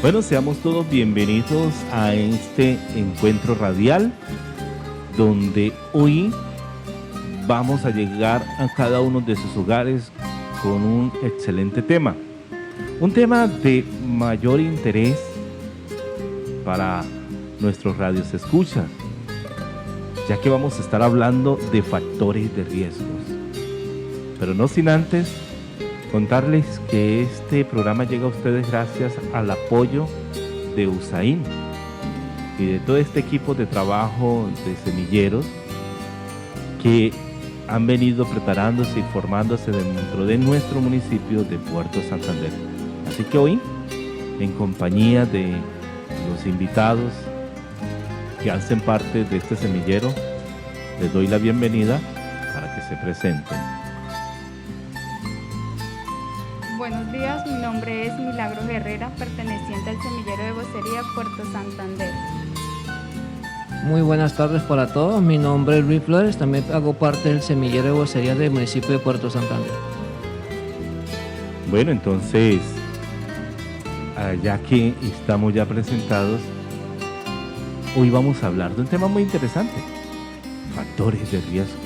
Bueno, seamos todos bienvenidos a este encuentro radial, donde hoy vamos a llegar a cada uno de sus hogares con un excelente tema. Un tema de mayor interés para nuestros radioescuchas, ya que vamos a estar hablando de factores de riesgos. Pero no sin antes contarles que este programa llega a ustedes gracias al apoyo de USAIN y de todo este equipo de trabajo de semilleros que han venido preparándose y formándose dentro de nuestro municipio de Puerto Santander. Así que hoy, en compañía de los invitados que hacen parte de este semillero, les doy la bienvenida para que se presenten. Buenos días, mi nombre es Milagros Herrera, perteneciente al semillero de vocería Puerto Santander. Muy buenas tardes para todos, mi nombre es Luis Flores, también hago parte del semillero de vocería del municipio de Puerto Santander. Bueno, entonces, ya que estamos ya presentados, hoy vamos a hablar de un tema muy interesante, factores de riesgos.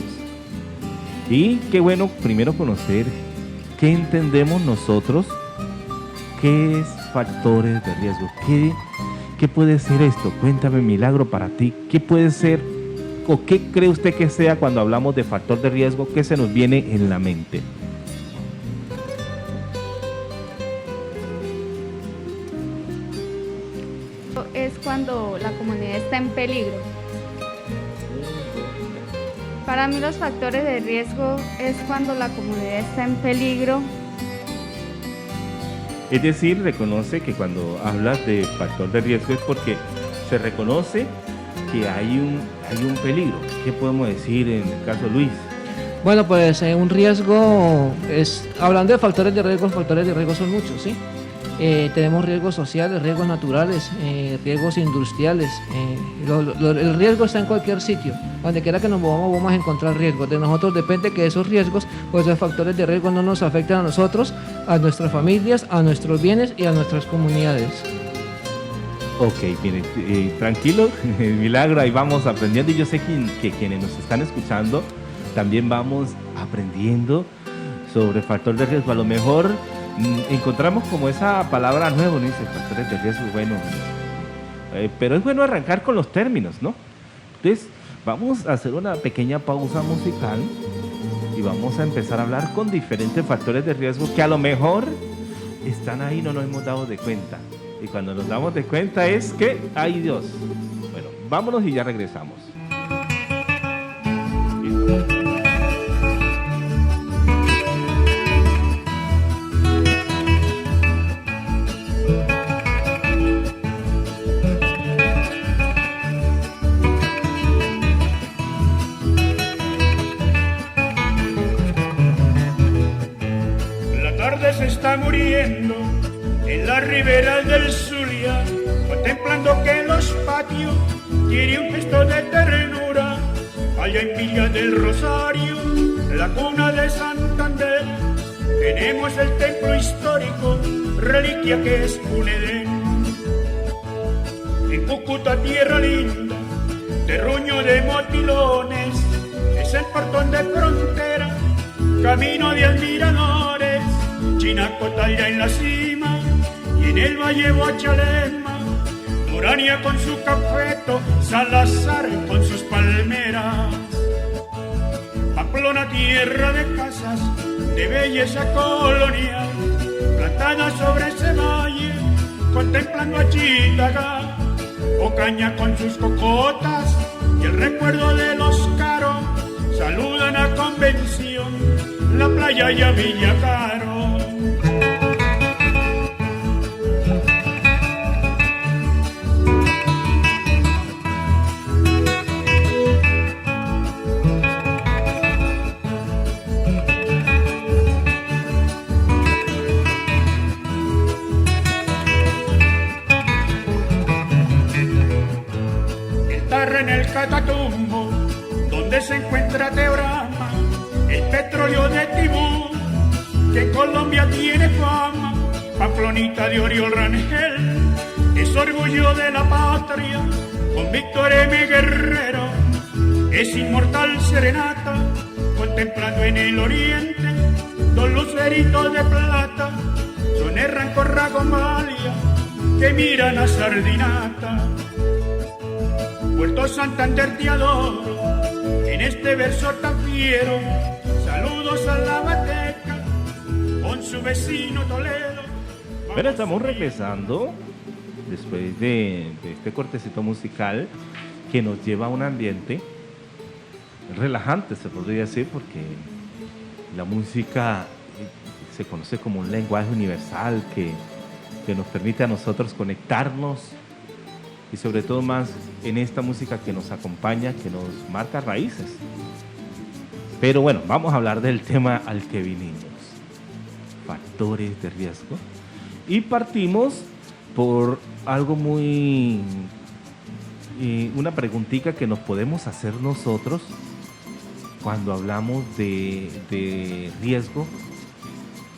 Y qué bueno primero conocer qué entendemos nosotros, qué es factores de riesgo, qué puede ser esto. Cuéntame, Milagro, para ti, ¿qué puede ser o qué cree usted que sea cuando hablamos de factor de riesgo? ¿Qué se nos viene en la mente? Es cuando la comunidad está en peligro. Para mí los factores de riesgo es cuando la comunidad está en peligro. Es decir, reconoce que cuando hablas de factor de riesgo es porque se reconoce que hay un peligro. ¿Qué podemos decir en el caso Luis? Bueno, pues un riesgo es, hablando de factores de riesgo son muchos, ¿sí? Tenemos riesgos sociales, riesgos naturales, riesgos industriales. El riesgo está en cualquier sitio. Donde quiera que nos movamos vamos a encontrar riesgos. De nosotros depende que esos riesgos, pues los factores de riesgo no nos afecten a nosotros, a nuestras familias, a nuestros bienes y a nuestras comunidades. Ok, miren, tranquilo, Milagro, ahí vamos aprendiendo. Y yo sé que quienes nos están escuchando también vamos aprendiendo sobre factor de riesgo. A lo mejor encontramos como esa palabra nueva, ¿no? Dice factores de riesgo, bueno, pero es bueno arrancar con los términos, ¿no? Entonces, vamos a hacer una pequeña pausa musical y vamos a empezar a hablar con diferentes factores de riesgo que a lo mejor están ahí y no nos hemos dado de cuenta. Y cuando nos damos de cuenta es que, ¡ay Dios! Bueno, vámonos y ya regresamos. Se está muriendo en las riberas del Zulia, contemplando que en los patios tiene un gesto de ternura. Allá en Villa del Rosario, la cuna de Santander, tenemos el templo histórico, reliquia que es un Edén. En Cúcuta, tierra linda, terruño de motilones, es el portón de frontera, camino de admiradores. Chinacotalla en la cima y en el valle Guachalema, Morania con su cafeto, Salazar con sus palmeras. Pamplona, tierra de casas de belleza colonial, plantada sobre ese valle, contemplando a Chitaga, Ocaña con sus cocotas y el recuerdo de los caros, saludan a Convención, la playa y a Villa Caro. En el Catatumbo, donde se encuentra Teorama, el petróleo de Tibú, que en Colombia tiene fama, Pamplonita de Oriol Rangel, es orgullo de la patria, con Víctor M. Guerrero, es inmortal serenata, contemplando en el oriente dos luceritos de plata, son el rancor Ragomalia, que miran a Sardinata. Puerto Santander te adoro, en este verso tan fiero, saludos a la Bateca, con su vecino Toledo. Pero estamos regresando después de este cortecito musical que nos lleva a un ambiente relajante, se podría decir, porque la música se conoce como un lenguaje universal que nos permite a nosotros conectarnos y sobre todo más en esta música que nos acompaña, que nos marca raíces. Pero bueno, vamos a hablar del tema al que vinimos, factores de riesgo. Y partimos por algo muy... una preguntita que nos podemos hacer nosotros cuando hablamos de riesgo.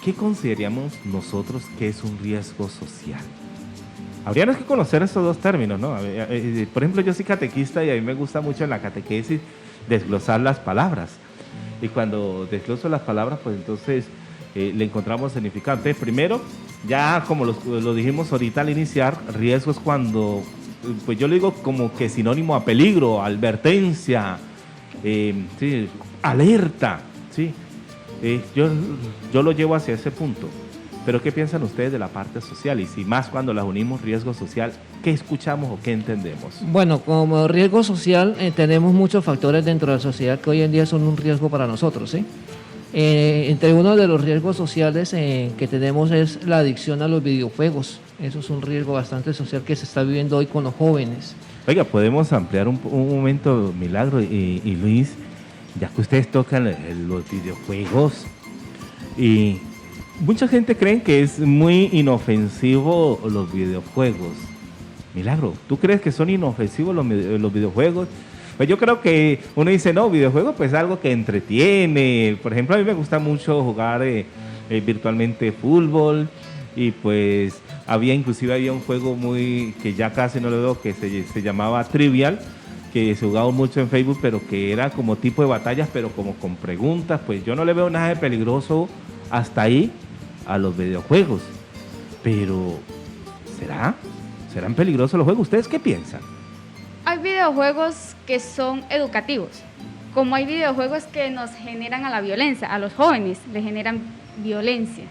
¿Qué consideramos nosotros que es un riesgo social? Habríamos que conocer esos dos términos, ¿no? Por ejemplo, yo soy catequista y a mí me gusta mucho en la catequesis desglosar las palabras. Y cuando desgloso las palabras, pues entonces le encontramos significado. Entonces, primero, ya como lo dijimos ahorita al iniciar, riesgo es cuando, pues yo le digo como que sinónimo a peligro, advertencia, sí, alerta, ¿sí? Yo lo llevo hacia ese punto. Pero ¿qué piensan ustedes de la parte social? Y si más cuando las unimos riesgo social, ¿qué escuchamos o qué entendemos? Bueno, como riesgo social tenemos muchos factores dentro de la sociedad que hoy en día son un riesgo para nosotros, ¿sí? Entre uno de los riesgos sociales que tenemos es la adicción a los videojuegos. Eso es un riesgo bastante social que se está viviendo hoy con los jóvenes. Oiga, podemos ampliar un momento, Milagro y Luis, ya que ustedes tocan los videojuegos y mucha gente cree que es muy inofensivo los videojuegos. Milagro, ¿tú crees que son inofensivos los videojuegos? Pues yo creo que uno dice, no, videojuegos pues algo que entretiene. Por ejemplo, a mí me gusta mucho jugar virtualmente fútbol y pues inclusive había un juego que ya casi no lo veo, que se llamaba Trivial, que se jugaba mucho en Facebook, pero que era como tipo de batallas, pero como con preguntas. Pues yo no le veo nada de peligroso hasta ahí a los videojuegos. Pero, ¿serán peligrosos los juegos? ¿Ustedes qué piensan? Hay videojuegos que son educativos, como hay videojuegos que nos generan a la violencia, a los jóvenes les generan violencia.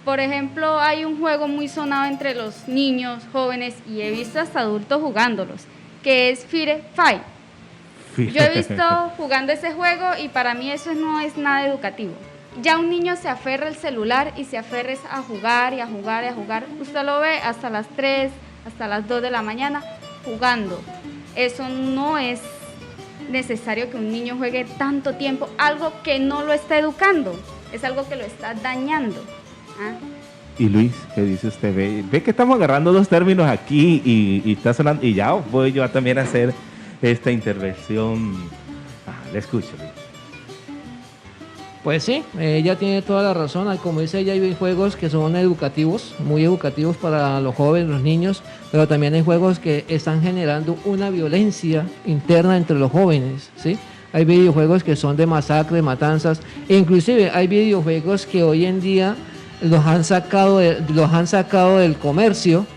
Por ejemplo, hay un juego muy sonado entre los niños, jóvenes, y he visto hasta adultos jugándolos, que es Fire Fight. Yo he visto jugando ese juego y para mí eso no es nada educativo. Ya un niño se aferra al celular y se aferra a jugar y a jugar y a jugar. Usted lo ve hasta las 3, hasta las 2 de la mañana jugando. Eso no es necesario que un niño juegue tanto tiempo, algo que no lo está educando, es algo que lo está dañando. ¿Ah? Y Luis, ¿qué dice usted? Ve que estamos agarrando dos términos aquí y está sonando, y ya voy yo también a hacer esta intervención. Le escucho, Luis. Pues sí, ella tiene toda la razón. Como dice ella, hay juegos que son educativos, muy educativos para los jóvenes, los niños, pero también hay juegos que están generando una violencia interna entre los jóvenes, ¿sí? Hay videojuegos que son de masacre, matanzas, e inclusive hay videojuegos que hoy en día los han sacado del comercio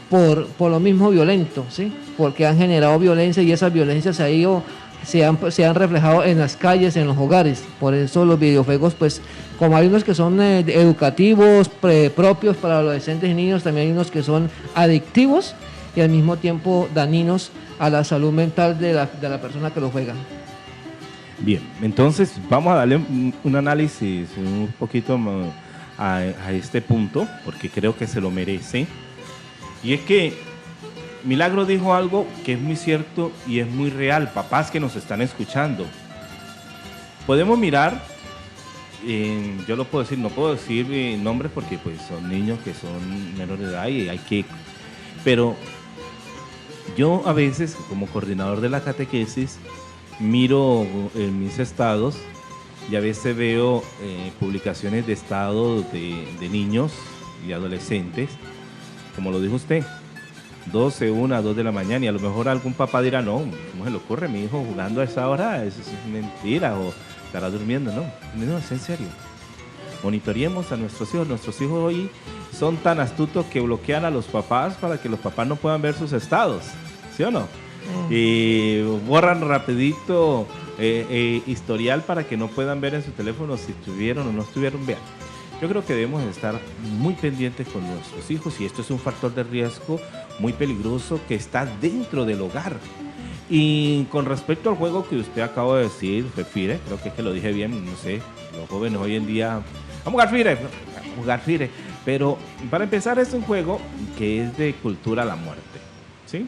por lo mismo violento, ¿sí? Porque han generado violencia y esa violencia se han reflejado en las calles, en los hogares. Por eso los videojuegos, pues, como hay unos que son educativos, propios para adolescentes y niños, también hay unos que son adictivos y al mismo tiempo dañinos a la salud mental de la persona que lo juega. Bien, entonces vamos a darle un análisis un poquito a este punto, porque creo que se lo merece. Y es que Milagro dijo algo que es muy cierto y es muy real, papás que nos están escuchando. Podemos mirar, yo lo puedo decir, no puedo decir nombres porque pues son niños que son menores de edad y hay que... Pero yo a veces, como coordinador de la catequesis, miro en mis estados y a veces veo publicaciones de estado de niños y adolescentes, como lo dijo usted, 12, 1, 2 de la mañana, y a lo mejor algún papá dirá, no, ¿cómo se le ocurre mi hijo jugando a esa hora? Eso es mentira, o estará durmiendo. No, es en serio. Monitoreemos a nuestros hijos. Nuestros hijos hoy son tan astutos que bloquean a los papás para que los papás no puedan ver sus estados, ¿sí o no? Y borran rapidito historial para que no puedan ver en su teléfono si estuvieron o no estuvieron. Vean, yo creo que debemos estar muy pendientes con nuestros hijos, y esto es un factor de riesgo muy peligroso que está dentro del hogar. Y con respecto al juego que usted acaba de decir, FIRE, creo que es que lo dije bien, no sé, los jóvenes hoy en día, vamos a jugar FIRE, pero para empezar es un juego que es de cultura a la muerte, ¿sí?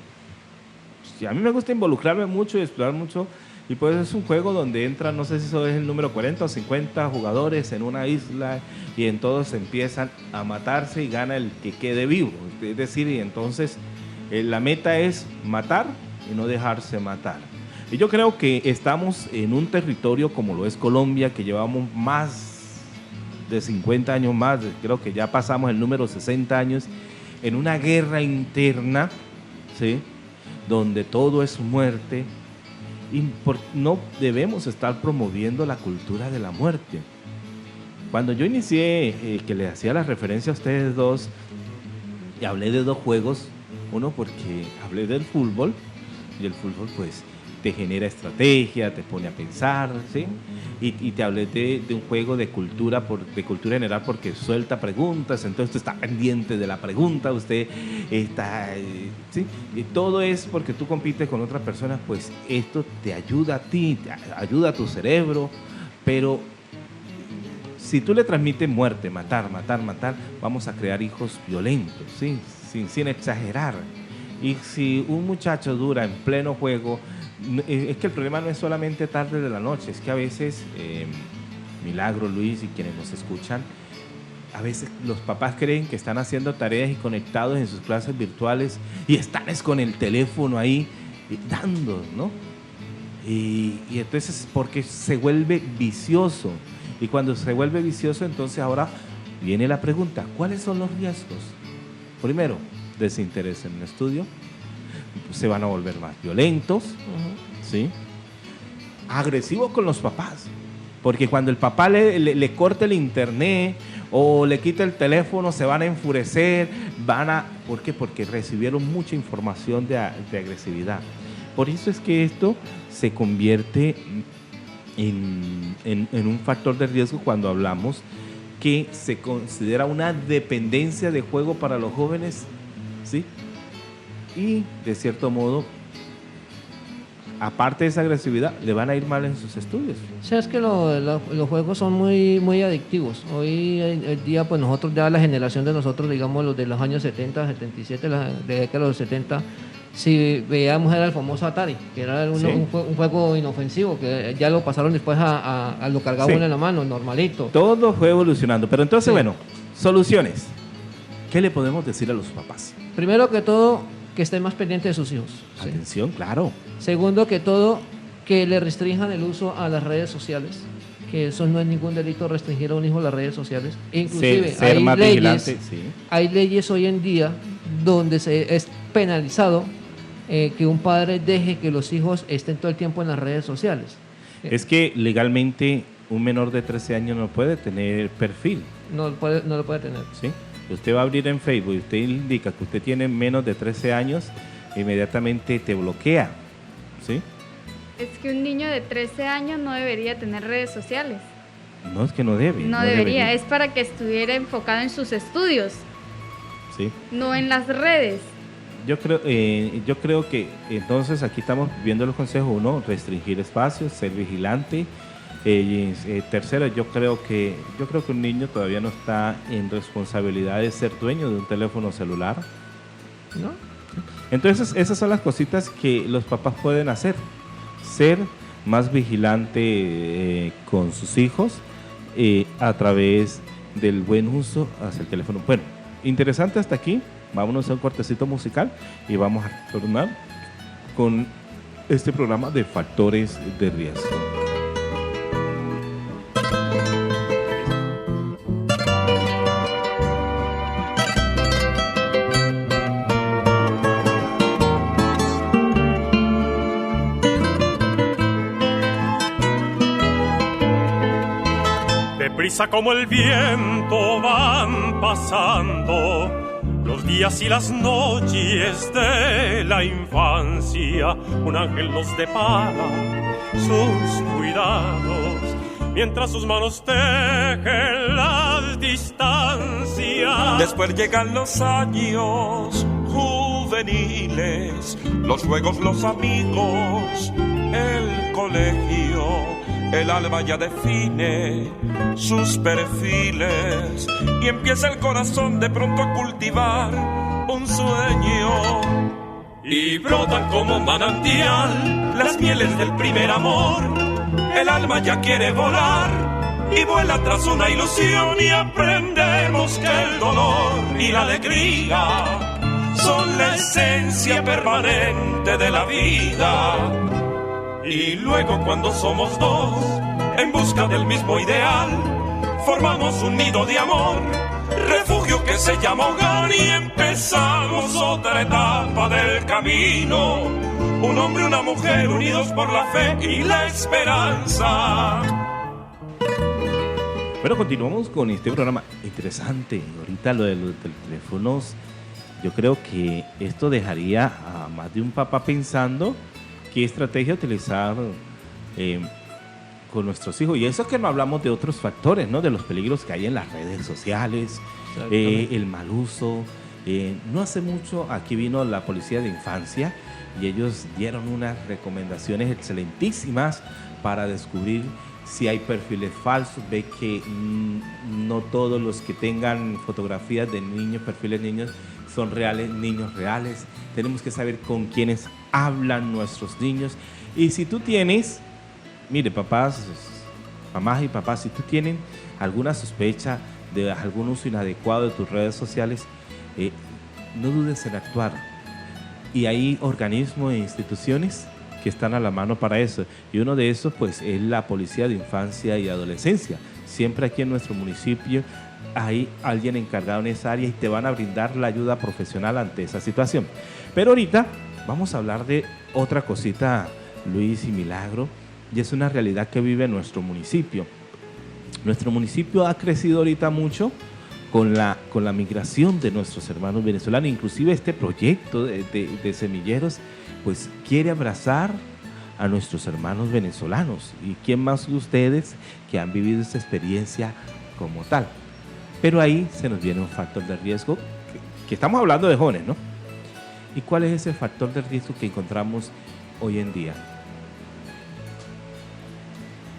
A mí me gusta involucrarme mucho y explorar mucho, y pues es un juego donde entran, no sé si eso es el número 40 o 50 jugadores en una isla, y en todos empiezan a matarse y gana el que quede vivo. Es decir, y entonces la meta es matar y no dejarse matar. Y yo creo que estamos en un territorio como lo es Colombia, que llevamos más de 50 años más, creo que ya pasamos el número 60 años, en una guerra interna, ¿sí?, donde todo es muerte, y no debemos estar promoviendo la cultura de la muerte. Cuando yo inicié, que le hacía la referencia a ustedes dos, y hablé de dos juegos, uno porque hablé del fútbol, y el fútbol pues te genera estrategia, te pone a pensar, ¿sí? Y te hablé de un juego de cultura general, porque suelta preguntas, entonces usted está pendiente de la pregunta, usted está, ¿sí? Y todo es porque tú compites con otra persona, pues esto te ayuda a ti, te ayuda a tu cerebro, pero si tú le transmites muerte, matar, vamos a crear hijos violentos, ¿sí? Sin exagerar. Y si un muchacho dura en pleno juego, es que el problema no es solamente tarde de la noche, es que a veces, Milagro, Luis y quienes nos escuchan, a veces los papás creen que están haciendo tareas y conectados en sus clases virtuales, y están con el teléfono ahí dando, ¿no? Y entonces porque se vuelve vicioso, y cuando se vuelve vicioso, entonces ahora viene la pregunta, ¿cuáles son los riesgos? Primero, desinterés en el estudio, se van a volver más violentos, ¿sí?, agresivos con los papás, porque cuando el papá le corta el internet o le quita el teléfono, se van a enfurecer, ¿por qué? Porque recibieron mucha información de agresividad. Por eso es que esto se convierte en un factor de riesgo cuando hablamos que se considera una dependencia de juego para los jóvenes, ¿sí? Y de cierto modo, aparte de esa agresividad, le van a ir mal en sus estudios. O sea, es que los juegos son muy adictivos. Hoy en día, pues nosotros, ya la generación de nosotros, digamos los de los años 70, 77, de década de los 70, si veíamos era el famoso Atari, que era un juego inofensivo, que ya lo pasaron después a lo cargaba uno en la mano, normalito. Todo fue evolucionando, pero entonces, bueno, soluciones. ¿Qué le podemos decir a los papás? Primero que todo, que estén más pendientes de sus hijos. Atención, ¿sí? Claro. Segundo que todo, que le restrinjan el uso a las redes sociales, que eso no es ningún delito, restringir a un hijo las redes sociales. Inclusive ser más vigilante, sí. Hay leyes hoy en día donde es penalizado que un padre deje que los hijos estén todo el tiempo en las redes sociales. Es que legalmente un menor de 13 años no puede tener perfil. No lo puede tener. ¿Sí? Usted va a abrir en Facebook y usted indica que usted tiene menos de 13 años, inmediatamente te bloquea, ¿sí? Es que un niño de 13 años no debería tener redes sociales. No, es que no debe. No debería, es para que estuviera enfocado en sus estudios, ¿sí?, no en las redes. Yo creo que entonces aquí estamos viendo los consejos. Uno, restringir espacios, ser vigilante. Tercero, yo creo que un niño todavía no está en responsabilidad de ser dueño de un teléfono celular, ¿no? Entonces esas son las cositas que los papás pueden hacer: ser más vigilante con sus hijos a través del buen uso hacia el teléfono. Bueno, interesante hasta aquí. Vámonos a un cortecito musical y vamos a retornar con este programa de factores de riesgo. Deprisa como el viento van pasando los días y las noches de la infancia. Un ángel nos depara sus cuidados, mientras sus manos tejen las distancias. Después llegan los años juveniles, los juegos, los amigos, el colegio. El alma ya define sus perfiles y empieza el corazón de pronto a cultivar un sueño. Y brotan como manantial las mieles del primer amor. El alma ya quiere volar y vuela tras una ilusión, y aprendemos que el dolor y la alegría son la esencia permanente de la vida. Y luego cuando somos dos, en busca del mismo ideal, formamos un nido de amor, refugio que se llama hogar, y empezamos otra etapa del camino. Un hombre y una mujer unidos por la fe y la esperanza. Bueno, continuamos con este programa interesante. Ahorita lo de los teléfonos, yo creo que esto dejaría a más de un papá pensando qué estrategia utilizar con nuestros hijos. Y eso es que no hablamos de otros factores, ¿no? De los peligros que hay en las redes sociales, el mal uso. No hace mucho aquí vino la policía de infancia y ellos dieron unas recomendaciones excelentísimas para descubrir si hay perfiles falsos. Ve que no todos los que tengan fotografías de niños, perfiles de niños, son reales, niños reales. Tenemos que saber con quiénes hablan nuestros niños. Y si tú tienes, mire, papás, mamás y papás, si tú tienen alguna sospecha de algún uso inadecuado de tus redes sociales, no dudes en actuar. Y hay organismos e instituciones que están a la mano para eso. Y uno de esos, pues, es la Policía de Infancia y Adolescencia. Siempre aquí en nuestro municipio hay alguien encargado en esa área y te van a brindar la ayuda profesional ante esa situación. Pero ahorita vamos a hablar de otra cosita, Luis y Milagro, y es una realidad que vive nuestro municipio. Nuestro municipio ha crecido ahorita mucho con la migración de nuestros hermanos venezolanos. Inclusive este proyecto de semilleros, pues quiere abrazar a nuestros hermanos venezolanos. ¿Y quién más que ustedes que han vivido esta experiencia como tal? Pero ahí se nos viene un factor de riesgo, que estamos hablando de jóvenes, ¿no? ¿Y cuál es ese factor de riesgo que encontramos hoy en día?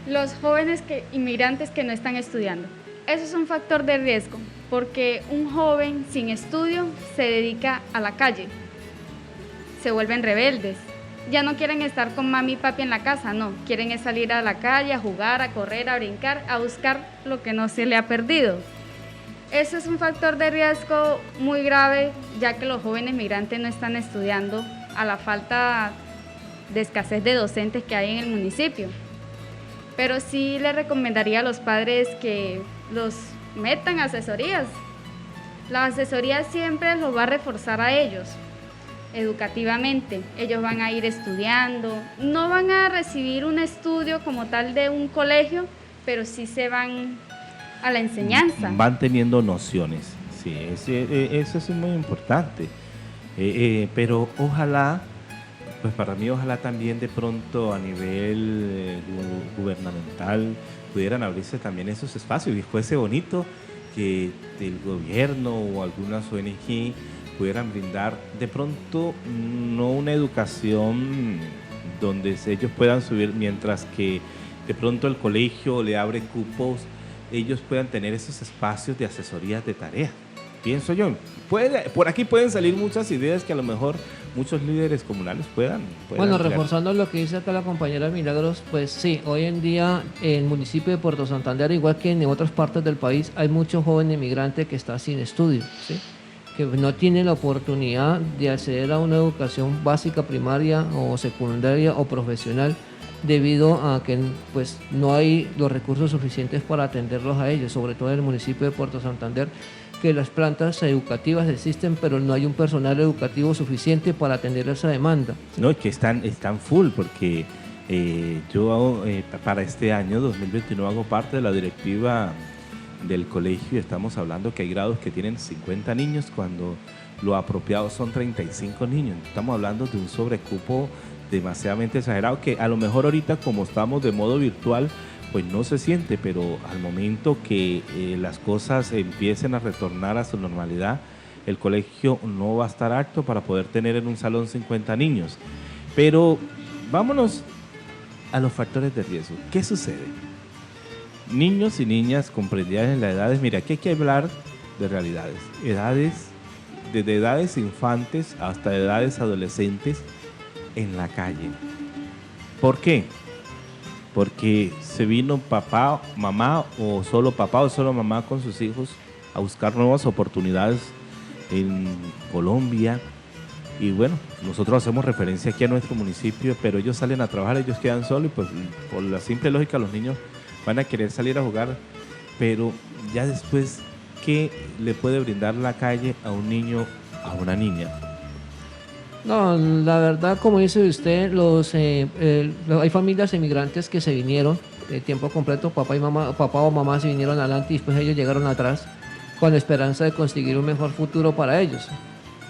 Los jóvenes inmigrantes que no están estudiando. Eso es un factor de riesgo, porque un joven sin estudio se dedica a la calle, se vuelven rebeldes, ya no quieren estar con mami y papi en la casa, no, quieren salir a la calle, a jugar, a correr, a brincar, a buscar lo que no se le ha perdido. Eso es un factor de riesgo muy grave, ya que los jóvenes migrantes no están estudiando a la falta de escasez de docentes que hay en el municipio. Pero sí le recomendaría a los padres que los metan a asesorías. La asesoría siempre los va a reforzar a ellos educativamente. Ellos van a ir estudiando, no van a recibir un estudio como tal de un colegio, pero sí se van a la enseñanza. Van teniendo nociones, sí, eso es muy importante. Pero ojalá, pues para mí ojalá también de pronto a nivel gubernamental pudieran abrirse también esos espacios y fuese bonito que el gobierno o algunas ONG pudieran brindar de pronto no una educación donde ellos puedan subir, mientras que de pronto el colegio le abre cupos, ellos puedan tener esos espacios de asesorías de tarea. Pienso yo, por aquí pueden salir muchas ideas que a lo mejor muchos líderes comunales puedan bueno, crear. reforzando lo que dice acá la compañera Milagros, pues sí, hoy en día en el municipio de Puerto Santander, igual que en otras partes del país, hay mucho joven inmigrante que está sin estudio, ¿sí? Que no tiene la oportunidad de acceder a una educación básica, primaria o secundaria o profesional, debido a que pues no hay los recursos suficientes para atenderlos a ellos, sobre todo en el municipio de Puerto Santander, que las plantas educativas existen, pero no hay un personal educativo suficiente para atender esa demanda. No, es que están full, porque yo para este año 2021 hago parte de la directiva del colegio. Estamos hablando que hay grados que tienen 50 niños cuando lo apropiado son 35 niños. Estamos hablando de un sobrecupo demasiadamente exagerado que a lo mejor ahorita, como estamos de modo virtual, pues no se siente, pero al momento que las cosas empiecen a retornar a su normalidad, el colegio no va a estar apto para poder tener en un salón 50 niños. Pero vámonos a los factores de riesgo. ¿Qué sucede? Niños y niñas comprendidas en las edades, mira, aquí hay que hablar de realidades, desde edades infantes hasta edades adolescentes en la calle. ¿Por qué? Porque se vino papá, mamá o solo mamá con sus hijos a buscar nuevas oportunidades en Colombia. Y bueno, nosotros hacemos referencia aquí a nuestro municipio, pero ellos salen a trabajar, ellos quedan solos y pues por la simple lógica los niños van a querer salir a jugar, pero ya después, ¿qué le puede brindar la calle a un niño, a una niña? No, la verdad, como dice usted, hay familias emigrantes que se vinieron de tiempo completo, papá o mamá se vinieron adelante y después ellos llegaron atrás con la esperanza de conseguir un mejor futuro para ellos.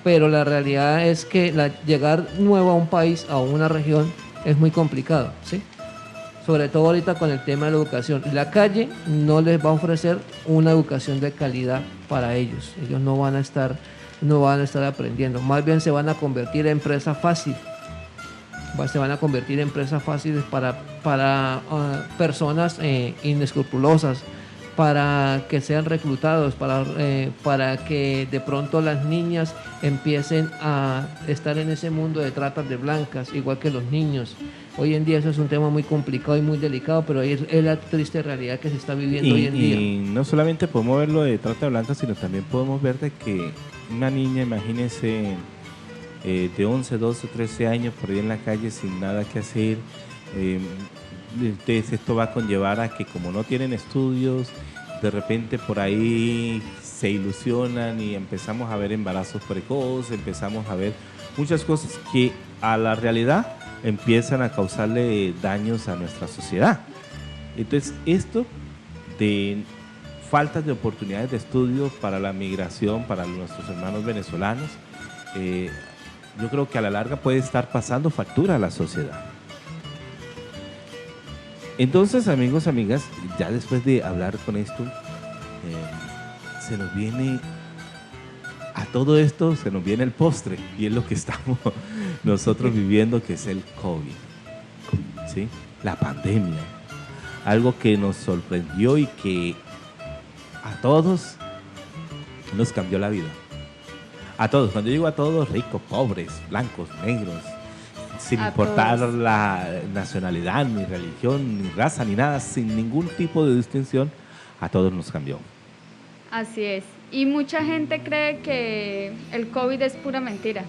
Pero la realidad es que llegar nuevo a un país, a una región, es muy complicado, ¿sí? Sobre todo ahorita con el tema de la educación. La calle no les va a ofrecer una educación de calidad para ellos. Ellos no van a estar aprendiendo. Más bien se van a convertir en presa fácil. Se van a convertir en presas fáciles para personas inescrupulosas, para que sean reclutados, para que de pronto las niñas empiecen a estar en ese mundo de tratas de blancas, igual que los niños. Hoy en día eso es un tema muy complicado y muy delicado, pero es la triste realidad que se está viviendo hoy en día. Y no solamente podemos verlo de trata de blancas, sino también podemos ver de que una niña, imagínese, de 11, 12, 13 años por ahí en la calle sin nada que hacer. Entonces esto va a conllevar a que como no tienen estudios, de repente por ahí se ilusionan y empezamos a ver embarazos precoces, empezamos a ver muchas cosas que a la realidad empiezan a causarle daños a nuestra sociedad. Entonces esto de faltas de oportunidades de estudio para la migración, para nuestros hermanos venezolanos, yo creo que a la larga puede estar pasando factura a la sociedad. Entonces, amigos, amigas, ya después de hablar con esto, se nos viene a todo esto, se nos viene el postre, y es lo que estamos nosotros viviendo, que es el COVID, ¿sí? La pandemia, algo que nos sorprendió y que a todos nos cambió la vida. A todos, cuando digo a todos, ricos, pobres, blancos, negros, sin importar la nacionalidad, ni religión, ni raza, ni nada, sin ningún tipo de distinción, a todos nos cambió. Así es. Y mucha gente cree que el COVID es pura mentira.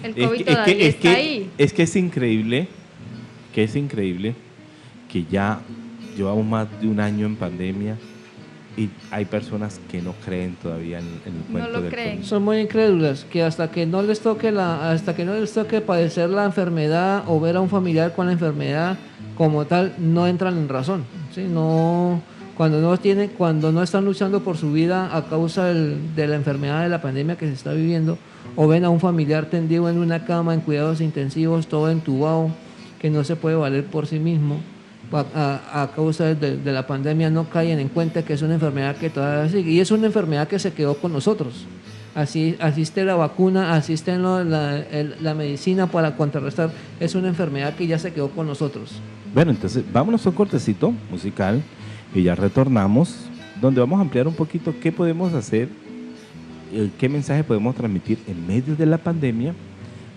El COVID todavía está ahí. Es que es increíble que ya llevamos más de un año en pandemia y hay personas que no creen todavía en el cuento del COVID. Son muy incrédulas, que hasta que no les toque padecer la enfermedad o ver a un familiar con la enfermedad como tal, no entran en razón, ¿sí? No, cuando no están luchando por su vida a causa de la enfermedad de la pandemia que se está viviendo, o ven a un familiar tendido en una cama en cuidados intensivos, todo entubado, que no se puede valer por sí mismo a causa de la pandemia, no caen en cuenta que es una enfermedad que todavía sigue, y es una enfermedad que se quedó con nosotros. Así esté la vacuna, así esté la medicina para contrarrestar, es una enfermedad que ya se quedó con nosotros. Bueno, entonces vámonos a un cortecito musical y ya retornamos, donde vamos a ampliar un poquito qué podemos hacer, qué mensaje podemos transmitir en medio de la pandemia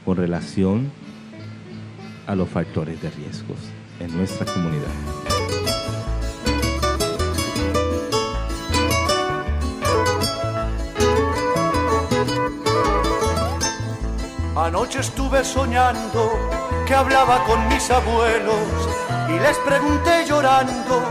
con relación a los factores de riesgos en nuestra comunidad. Anoche estuve soñando que hablaba con mis abuelos y les pregunté llorando,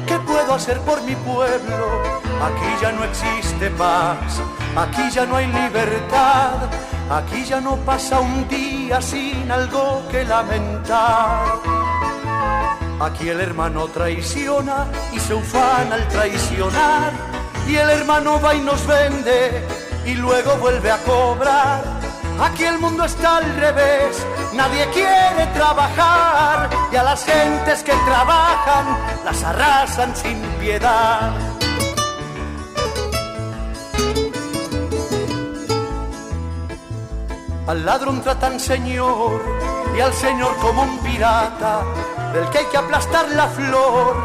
¿qué puedo hacer por mi pueblo? Aquí ya no existe paz, aquí ya no hay libertad, aquí ya no pasa un día sin algo que lamentar. Aquí el hermano traiciona y se ufana al traicionar. Y el hermano va y nos vende y luego vuelve a cobrar. Aquí el mundo está al revés, nadie quiere trabajar. Y a las gentes que trabajan las arrasan sin piedad. Al ladrón tratan señor y al señor como un pirata, del que hay que aplastar la flor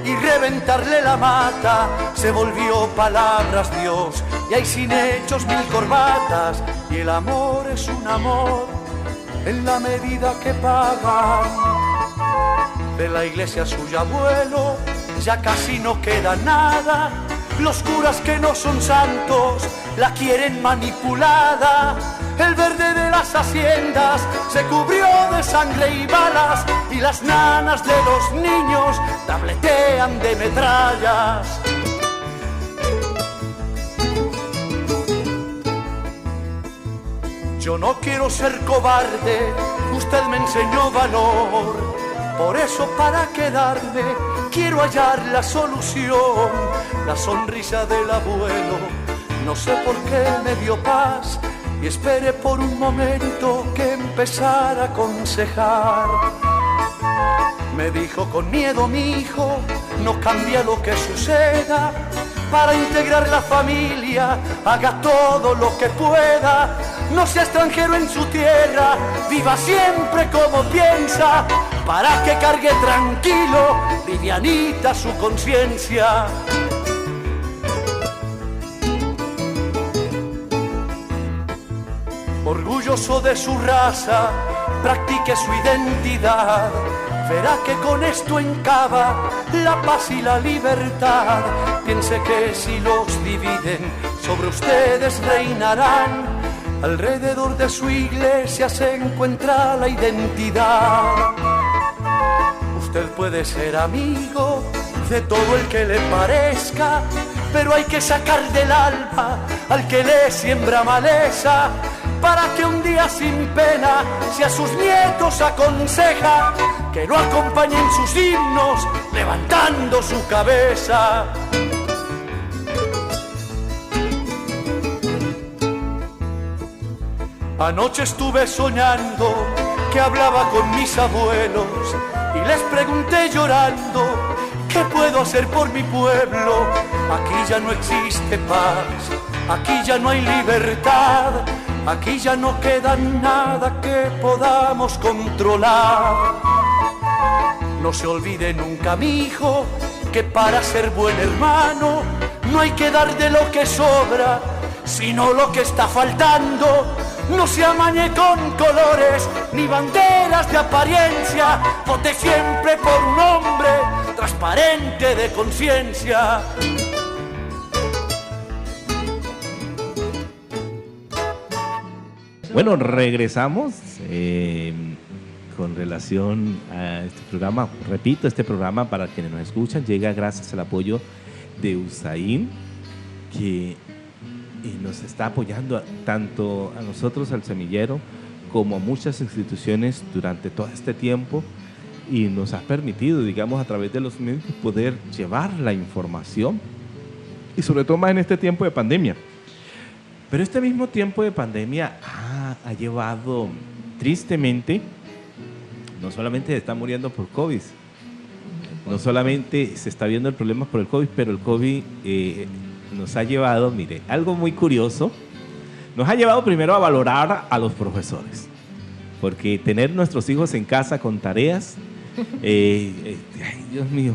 y reventarle la mata. Se volvió palabras Dios y hay sin hechos mil corbatas. Y el amor es un amor en la medida que pagan. De la iglesia suya abuelo ya casi no queda nada. Los curas que no son santos la quieren manipulada. El verde de las haciendas se cubrió de sangre y balas. Y las nanas de los niños tabletean de metrallas. Yo no quiero ser cobarde, usted me enseñó valor. Por eso para quedarme quiero hallar la solución. La sonrisa del abuelo, no sé por qué me dio paz. Y esperé por un momento que empezara a aconsejar. Me dijo con miedo mi hijo, no cambia lo que suceda. Para integrar la familia, haga todo lo que pueda. No sea extranjero en su tierra, viva siempre como piensa. Para que cargue tranquilo, livianita su conciencia. Orgulloso de su raza, practique su identidad. Verá que con esto encaba la paz y la libertad. Piense que si los dividen, sobre ustedes reinarán. Alrededor de su iglesia se encuentra la identidad. Usted puede ser amigo de todo el que le parezca, pero hay que sacar del alma al que le siembra maleza. Para que un día sin pena, si a sus nietos aconseja, que lo acompañen sus himnos levantando su cabeza. Anoche estuve soñando que hablaba con mis abuelos y les pregunté llorando, ¿qué puedo hacer por mi pueblo? Aquí ya no existe paz, aquí ya no hay libertad. Aquí ya no queda nada que podamos controlar. No se olvide nunca, mi hijo, que para ser buen hermano no hay que dar de lo que sobra, sino lo que está faltando. No se amañe con colores ni banderas de apariencia. Vote siempre por un hombre transparente de conciencia. Bueno, regresamos con relación a este programa. Repito, este programa, para quienes nos escuchan, llega gracias al apoyo de USAID, que nos está apoyando tanto a nosotros, al semillero, como a muchas instituciones durante todo este tiempo, y nos ha permitido, digamos, a través de los medios, poder llevar la información, y sobre todo más en este tiempo de pandemia. Pero este mismo tiempo de pandemia ha llevado, tristemente, no solamente se está muriendo por COVID, no solamente se está viendo el problema por el COVID, pero el COVID nos ha llevado, mire, algo muy curioso, nos ha llevado primero a valorar a los profesores, porque tener nuestros hijos en casa con tareas, ay, Dios mío,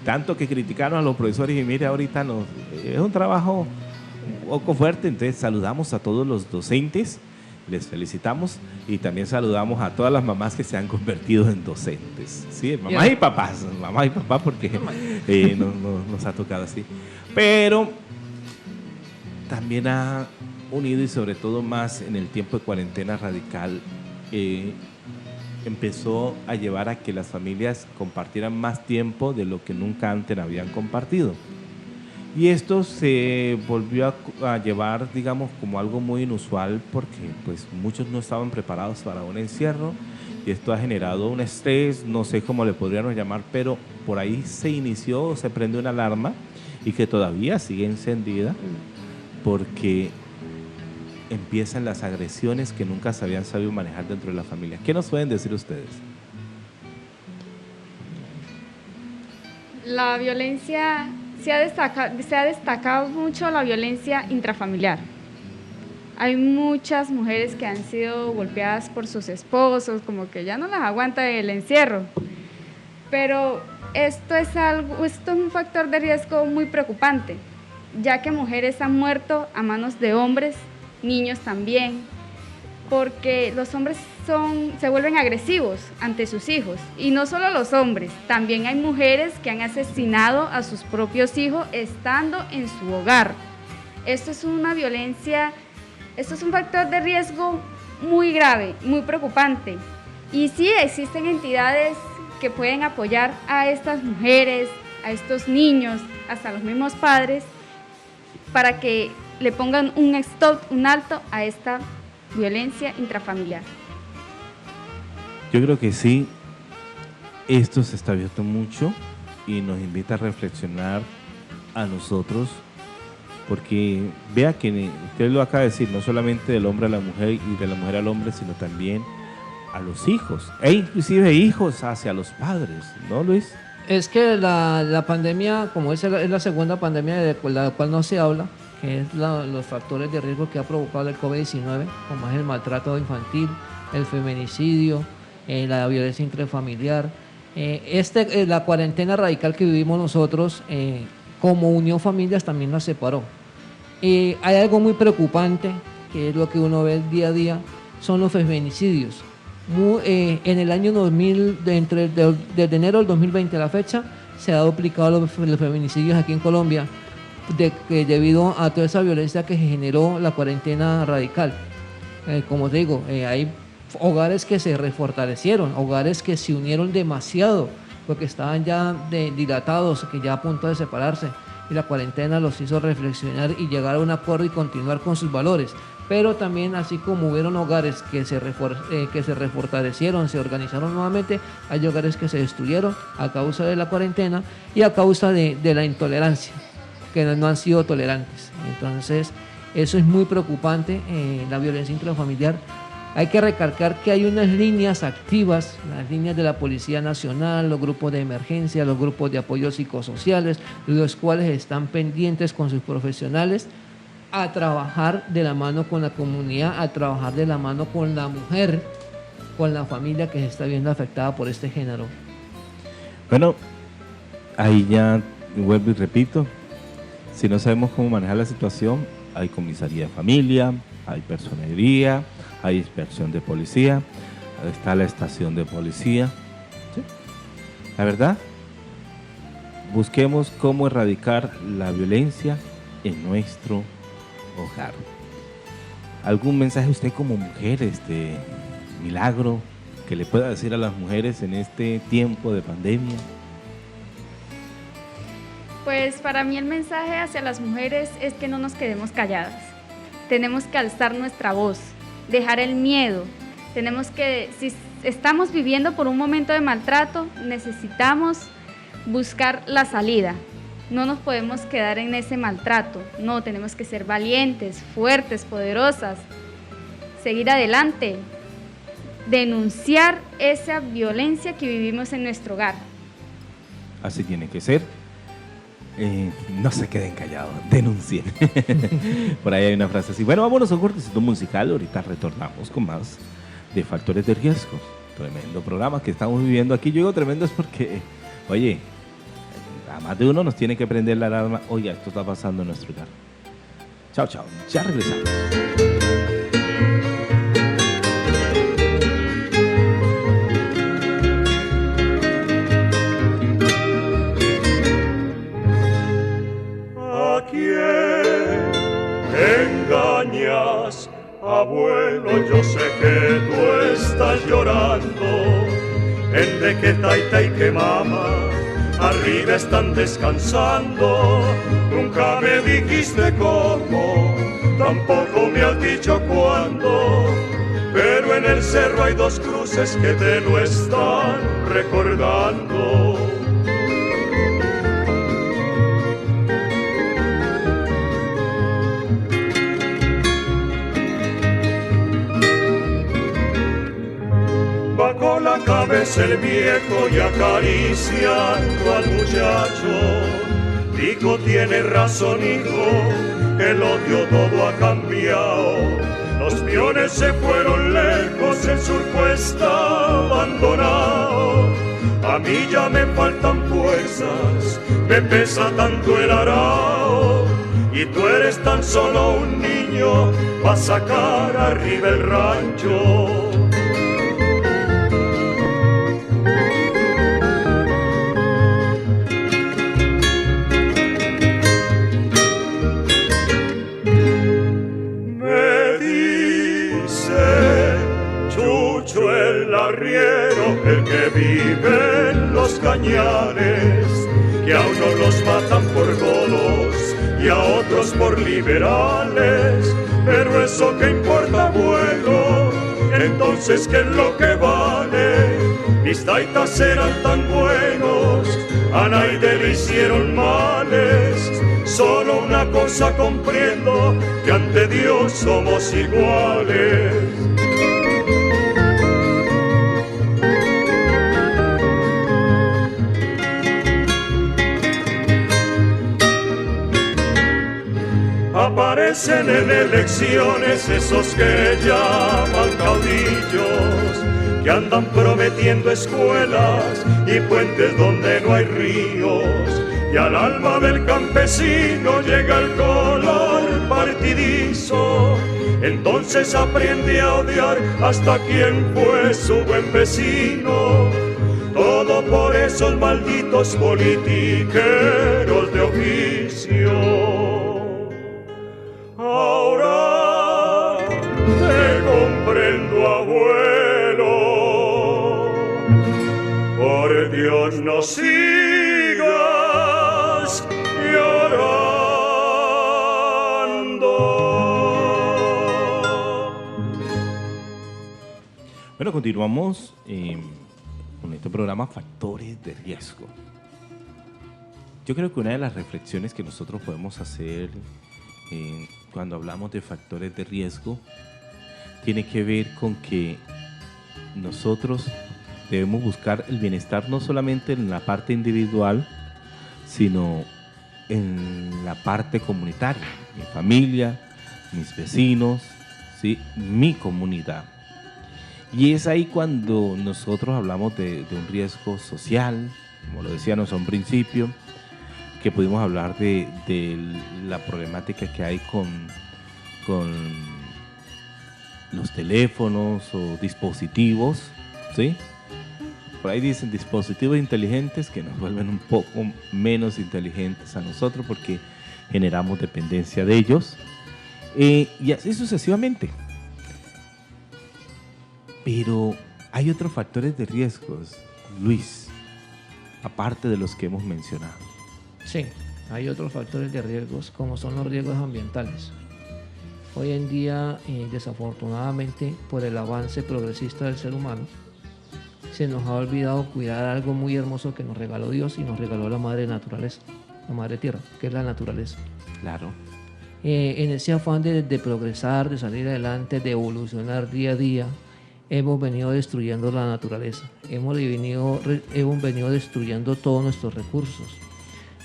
tanto que criticaron a los profesores y mire, ahorita es un trabajo un poco fuerte. Entonces saludamos a todos los docentes, les felicitamos, y también saludamos a todas las mamás que se han convertido en docentes, ¿sí? Mamás y papás, porque nos ha tocado así. Pero también ha unido, y sobre todo más en el tiempo de cuarentena radical, empezó a llevar a que las familias compartieran más tiempo de lo que nunca antes habían compartido. Y esto se volvió a llevar, digamos, como algo muy inusual porque pues muchos no estaban preparados para un encierro y esto ha generado un estrés, no sé cómo le podríamos llamar, pero por ahí se inició, se prende una alarma y que todavía sigue encendida porque empiezan las agresiones que nunca se habían sabido manejar dentro de la familia. ¿Qué nos pueden decir ustedes? La violencia, se ha destacado mucho la violencia intrafamiliar. Hay muchas mujeres que han sido golpeadas por sus esposos, como que ya no las aguanta el encierro. Pero esto es un factor de riesgo muy preocupante, ya que mujeres han muerto a manos de hombres, niños también, porque los hombres se vuelven agresivos ante sus hijos. Y no solo los hombres, también hay mujeres que han asesinado a sus propios hijos estando en su hogar. Esto es una violencia, esto es un factor de riesgo muy grave, muy preocupante. Y sí existen entidades que pueden apoyar a estas mujeres, a estos niños, hasta los mismos padres, para que le pongan un stop, un alto a esta violencia intrafamiliar. Yo creo que sí, esto se está viendo mucho y nos invita a reflexionar a nosotros, porque vea que usted lo acaba de decir, no solamente del hombre a la mujer y de la mujer al hombre, sino también a los hijos, e inclusive hijos hacia los padres, ¿no, Luis? Es que la pandemia, como es la segunda pandemia de la cual no se habla, que es los factores de riesgo que ha provocado el COVID-19, como es el maltrato infantil, el feminicidio, la violencia intrafamiliar. La cuarentena radical que vivimos nosotros, como Unión Familias, también nos separó. Hay algo muy preocupante, que es lo que uno ve día a día, son los feminicidios. En el año 2000, desde enero del 2020 a la fecha, se ha duplicado los feminicidios aquí en Colombia, debido a toda esa violencia que generó la cuarentena radical. Como te digo, hay hogares que se refortalecieron, hogares que se unieron demasiado, porque estaban ya dilatados, que ya a punto de separarse, y la cuarentena los hizo reflexionar y llegar a un acuerdo y continuar con sus valores. Pero también, así como hubieron hogares que se refortalecieron, se organizaron nuevamente, hay hogares que se destruyeron a causa de la cuarentena y a causa de la intolerancia, que no han sido tolerantes. Entonces, eso es muy preocupante, la violencia intrafamiliar. Hay que recalcar que hay unas líneas activas, las líneas de la Policía Nacional, los grupos de emergencia, los grupos de apoyo psicosociales, los cuales están pendientes con sus profesionales a trabajar de la mano con la comunidad, a trabajar de la mano con la mujer, con la familia que se está viendo afectada por este género. Bueno, ahí ya vuelvo y repito, si no sabemos cómo manejar la situación, hay comisaría de familia, hay personería, hay inspección de policía, está la estación de policía. ¿Sí? La verdad, busquemos cómo erradicar la violencia en nuestro hogar. ¿Algún mensaje usted como mujer, Milagro, que le pueda decir a las mujeres en este tiempo de pandemia? Pues para mí el mensaje hacia las mujeres es que no nos quedemos calladas. Tenemos que alzar nuestra voz, dejar el miedo. Si estamos viviendo por un momento de maltrato, necesitamos buscar la salida. No nos podemos quedar en ese maltrato. No, tenemos que ser valientes, fuertes, poderosas, seguir adelante, denunciar esa violencia que vivimos en nuestro hogar. Así tiene que ser. No se queden callados, denuncien. Por ahí hay una frase así. Bueno, vámonos a un cortecito musical. Ahorita retornamos con más de Factores de Riesgo. Tremendo programa que estamos viviendo aquí. Yo digo tremendo es porque, oye, a más de uno nos tiene que prender la alarma. Oye, esto está pasando en nuestro hogar. Chao, chao. Ya regresamos. Engañas, abuelo, yo sé que tú estás llorando, en de que taita y que mama arriba están descansando. Nunca me dijiste cómo, tampoco me has dicho cuándo, pero en el cerro hay dos cruces que te lo están recordando. Va con la cabeza el viejo y acariciando al muchacho. Dijo, tiene razón, hijo, el odio todo ha cambiado. Los peones se fueron lejos, el surco está abandonado. A mí ya me faltan fuerzas, me pesa tanto el arao. Y tú eres tan solo un niño, pa' sacar arriba el rancho. El que vive en los cañares, que a unos los matan por godos y a otros por liberales, pero eso que importa, abuelo, entonces qué es lo que vale. Mis taitas eran tan buenos, a nadie le hicieron males. Solo una cosa comprendo, que ante Dios somos iguales. Aparecen en elecciones esos que llaman caudillos, que andan prometiendo escuelas y puentes donde no hay ríos, y al alma del campesino llega el color partidizo. Entonces aprende a odiar hasta quien fue su buen vecino. Todo por esos malditos politiqueros de oficio. Ahora te comprendo, abuelo, por Dios no sigas llorando. Bueno, continuamos con este programa Factores de Riesgo. Yo creo que una de las reflexiones que nosotros podemos hacer cuando hablamos de factores de riesgo tiene que ver con que nosotros debemos buscar el bienestar no solamente en la parte individual, sino en la parte comunitaria, mi familia, mis vecinos, ¿sí? Mi comunidad. Y es ahí cuando nosotros hablamos de un riesgo social, como lo decíamos a un principio, que pudimos hablar de la problemática que hay con los teléfonos o dispositivos, ¿sí? Por ahí dicen dispositivos inteligentes que nos vuelven un poco menos inteligentes a nosotros porque generamos dependencia de ellos, y así sucesivamente. Pero hay otros factores de riesgos, Luis, aparte de los que hemos mencionado. Sí, hay otros factores de riesgos como son los riesgos ambientales. Hoy en día, desafortunadamente, por el avance progresista del ser humano, se nos ha olvidado cuidar algo muy hermoso que nos regaló Dios y nos regaló la madre naturaleza, la madre tierra, que es la naturaleza. Claro. En ese afán de progresar, de salir adelante, de evolucionar día a día, hemos venido destruyendo la naturaleza, hemos venido destruyendo todos nuestros recursos.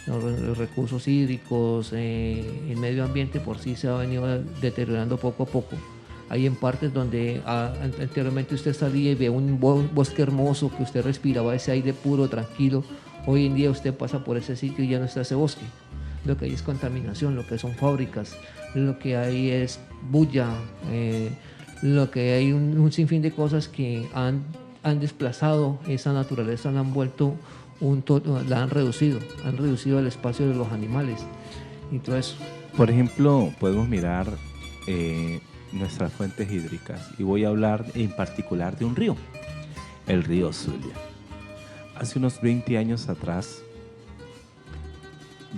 Los recursos hídricos, el medio ambiente por sí se ha venido deteriorando poco a poco. Hay en partes donde anteriormente usted salía y ve un bosque hermoso que usted respiraba ese aire puro, tranquilo. Hoy en día usted pasa por ese sitio y ya no está ese bosque. Lo que hay es contaminación, lo que son fábricas, lo que hay es bulla, lo que hay un sinfín de cosas que han desplazado esa naturaleza, la han vuelto la han reducido el espacio de los animales y todo eso. Por ejemplo, podemos mirar nuestras fuentes hídricas y voy a hablar en particular de un río, el río Zulia. Hace unos 20 años atrás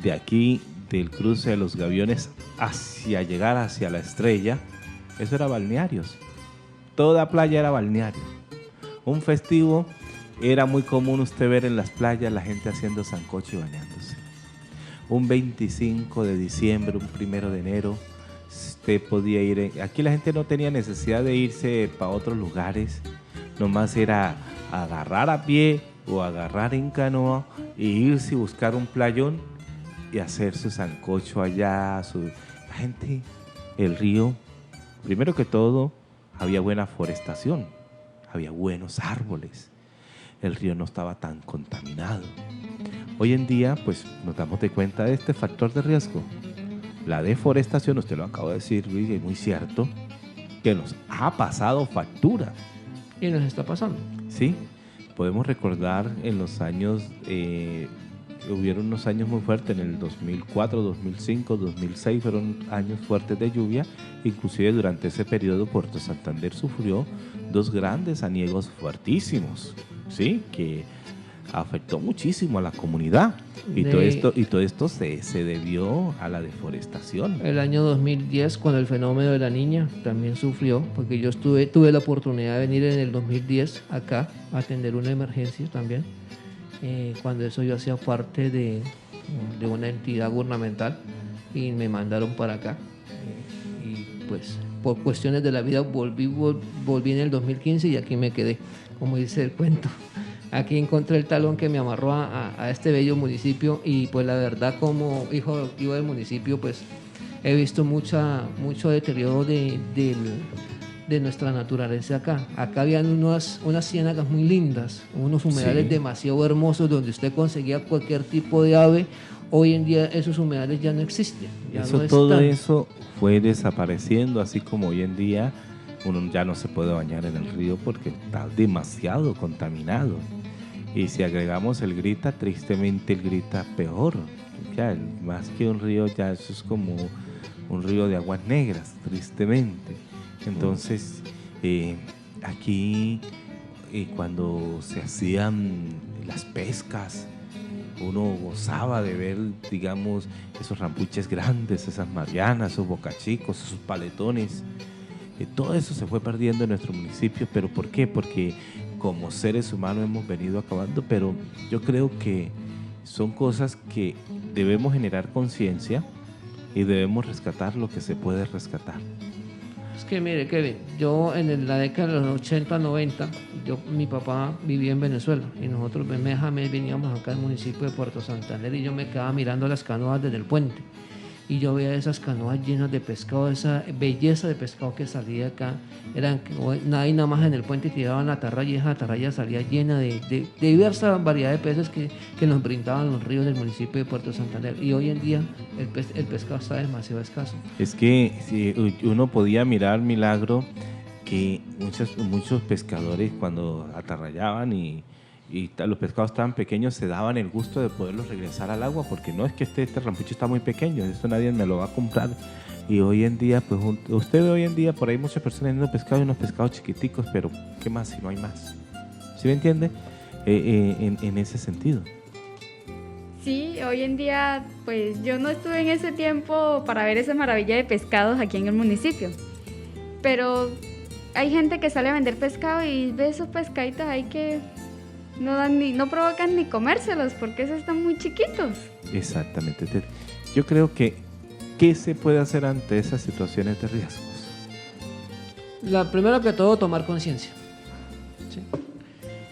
de aquí, del cruce de los Gaviones, hacia llegar hacia la Estrella, eso era balnearios. Toda playa era balneario. Un festivo era muy común usted ver en las playas la gente haciendo sancocho y bañándose. Un 25 de diciembre, un 1 de enero, usted podía ir. Aquí la gente no tenía necesidad de irse para otros lugares, nomás era agarrar a pie o agarrar en canoa e irse y buscar un playón y hacer su sancocho allá. La gente, el río, primero que todo, había buena forestación, había buenos árboles, el río no estaba tan contaminado. Hoy en día, pues, nos damos de cuenta de este factor de riesgo. La deforestación, usted lo acaba de decir, Luis, es muy cierto, que nos ha pasado factura. Y nos está pasando. Sí, podemos recordar en los años, hubieron unos años muy fuertes, en el 2004, 2005, 2006 fueron años fuertes de lluvia. Inclusive durante ese periodo Puerto Santander sufrió 2 grandes aniegos fuertísimos, ¿sí? Que afectó muchísimo a la comunidad. Y todo esto se debió a la deforestación. El año 2010, cuando el fenómeno de la niña también sufrió, porque yo tuve la oportunidad de venir en el 2010 acá a atender una emergencia también, cuando eso yo hacía parte de una entidad gubernamental y me mandaron para acá. Y pues por cuestiones de la vida volví en el 2015 y aquí me quedé, como dice el cuento. Aquí encontré el talón que me amarró a este bello municipio y pues la verdad, como hijo adoptivo del municipio, pues he visto mucho deterioro de nuestra naturaleza acá. Acá habían unas ciénagas muy lindas, unos humedales demasiado hermosos donde usted conseguía cualquier tipo de ave. Hoy en día esos humedales ya no existen. Todo eso fue desapareciendo, así como hoy en día uno ya no se puede bañar en el río porque está demasiado contaminado. Y si agregamos el Grita, tristemente el Grita peor. Ya, más que un río, ya eso es como un río de aguas negras, tristemente. Entonces, aquí cuando se hacían las pescas, uno gozaba de ver, digamos, esos rampuches grandes, esas marianas, esos bocachicos, esos paletones. Todo eso se fue perdiendo en nuestro municipio. ¿Pero por qué? Porque como seres humanos hemos venido acabando, pero yo creo que son cosas que debemos generar conciencia y debemos rescatar lo que se puede rescatar. Es que mire, Kevin, yo en la década de los 80, 90, mi papá vivía en Venezuela y nosotros mes a mes veníamos acá al municipio de Puerto Santander y yo me quedaba mirando las canoas desde el puente. Y yo veía esas canoas llenas de pescado, esa belleza de pescado que salía acá. Eran nada más en el puente tiraban la atarraya y esa atarraya salía llena de diversa variedad de peces que nos brindaban los ríos del municipio de Puerto Santander. Y hoy en día el pescado está demasiado escaso. Es que si uno podía mirar, Milagro, que muchos pescadores cuando atarrayaban y los pescados tan pequeños se daban el gusto de poderlos regresar al agua, porque no es que este rampucho está muy pequeño, esto nadie me lo va a comprar. Y hoy en día, pues usted ve hoy en día por ahí muchas personas vendiendo pescado y unos pescados chiquiticos, pero ¿qué más si no hay más? ¿Sí me entiende? En ese sentido. Sí, hoy en día, pues yo no estuve en ese tiempo para ver esa maravilla de pescados aquí en el municipio, pero hay gente que sale a vender pescado y ve esos pescaditos ahí que no provocan ni comérselos porque esos están muy chiquitos. Exactamente. Yo creo que ¿qué se puede hacer ante esas situaciones de riesgos? Primero que todo, tomar conciencia. ¿Sí?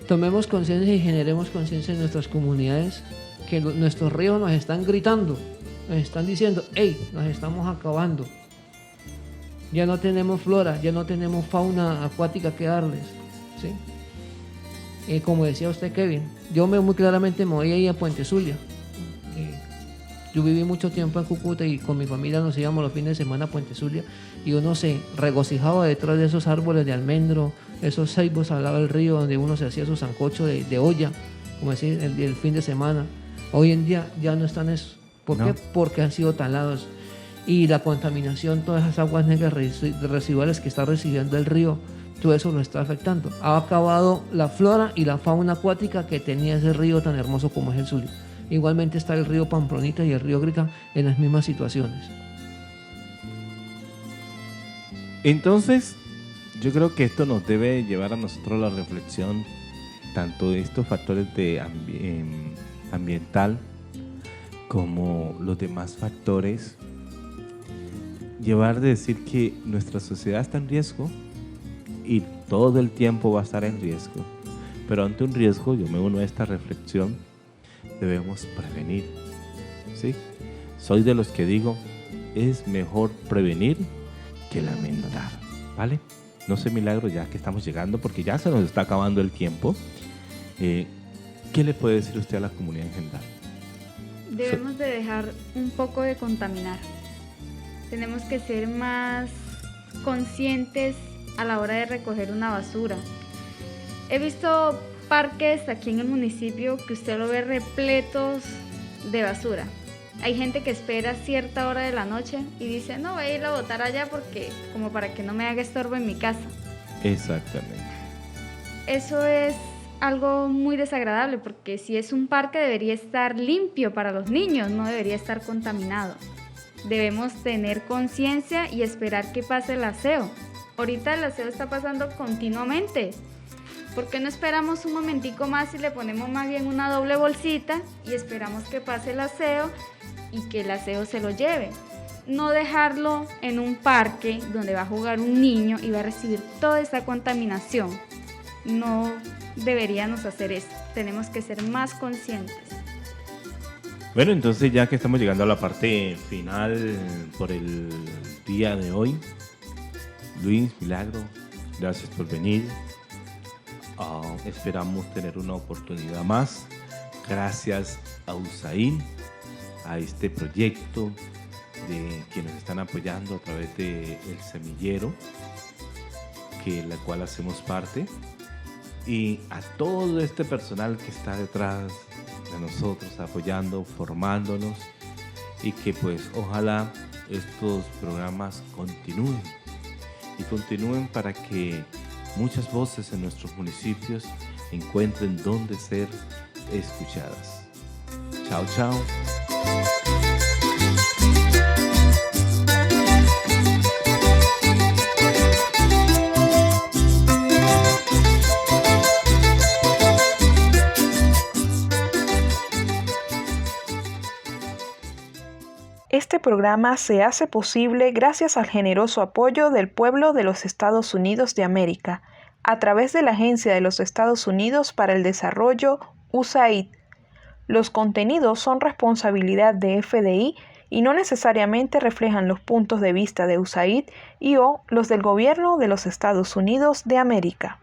Tomemos conciencia y generemos conciencia en nuestras comunidades que nuestros ríos nos están gritando, nos están diciendo, hey, nos estamos acabando. Ya no tenemos flora, ya no tenemos fauna acuática que darles. ¿Sí? Como decía usted, Kevin, yo muy claramente me voy a ir a Puente Zulia. Yo viví mucho tiempo en Cúcuta y con mi familia nos íbamos los fines de semana a Puente Zulia y uno se regocijaba detrás de esos árboles de almendro, esos ceibos al lado del río donde uno se hacía su sancocho de olla, como decir, el fin de semana. Hoy en día ya no están eso. ¿Por qué? Porque han sido talados. Y la contaminación, todas esas aguas negras residuales que está recibiendo el río, todo eso lo está afectando. Ha acabado la flora y la fauna acuática que tenía ese río tan hermoso como es el Zulia. Igualmente está el río Pamplonita y el río Grita en las mismas situaciones. Entonces, yo creo que esto nos debe llevar a nosotros a la reflexión, tanto de estos factores de ambiental como los demás factores, llevar de decir que nuestra sociedad está en riesgo y todo el tiempo va a estar en riesgo. Pero ante un riesgo, yo me uno a esta reflexión, debemos prevenir, ¿sí? Soy de los que digo, es mejor prevenir que lamentar, ¿vale? No sé, Milagro, ya que estamos llegando, porque ya se nos está acabando el tiempo, ¿qué le puede decir usted a la comunidad en general? Debemos de dejar un poco de contaminar. Tenemos que ser más conscientes a la hora de recoger una basura. He visto parques aquí en el municipio que usted lo ve repletos de basura. Hay gente que espera cierta hora de la noche y dice, no, voy a ir a botar allá porque como para que no me haga estorbo en mi casa. Exactamente. Eso es algo muy desagradable porque si es un parque debería estar limpio para los niños, no debería estar contaminado. Debemos tener conciencia y esperar que pase el aseo. Ahorita el aseo está pasando continuamente. ¿Por qué no esperamos un momentico más y le ponemos más bien una doble bolsita y esperamos que pase el aseo y que el aseo se lo lleve? No dejarlo en un parque donde va a jugar un niño y va a recibir toda esa contaminación. No deberíamos hacer eso. Tenemos que ser más conscientes. Bueno, entonces ya que estamos llegando a la parte final por el día de hoy, Luis, Milagro, gracias por venir. Esperamos tener una oportunidad más. Gracias a USAID, a este proyecto de que nos están apoyando a través de El Semillero, la cual hacemos parte, y a todo este personal que está detrás de nosotros apoyando, formándonos, y que pues ojalá estos programas continúen para que muchas voces en nuestros municipios encuentren dónde ser escuchadas. Chao, chao. Este programa se hace posible gracias al generoso apoyo del pueblo de los Estados Unidos de América, a través de la Agencia de los Estados Unidos para el Desarrollo, USAID. Los contenidos son responsabilidad de FDI y no necesariamente reflejan los puntos de vista de USAID y o los del Gobierno de los Estados Unidos de América.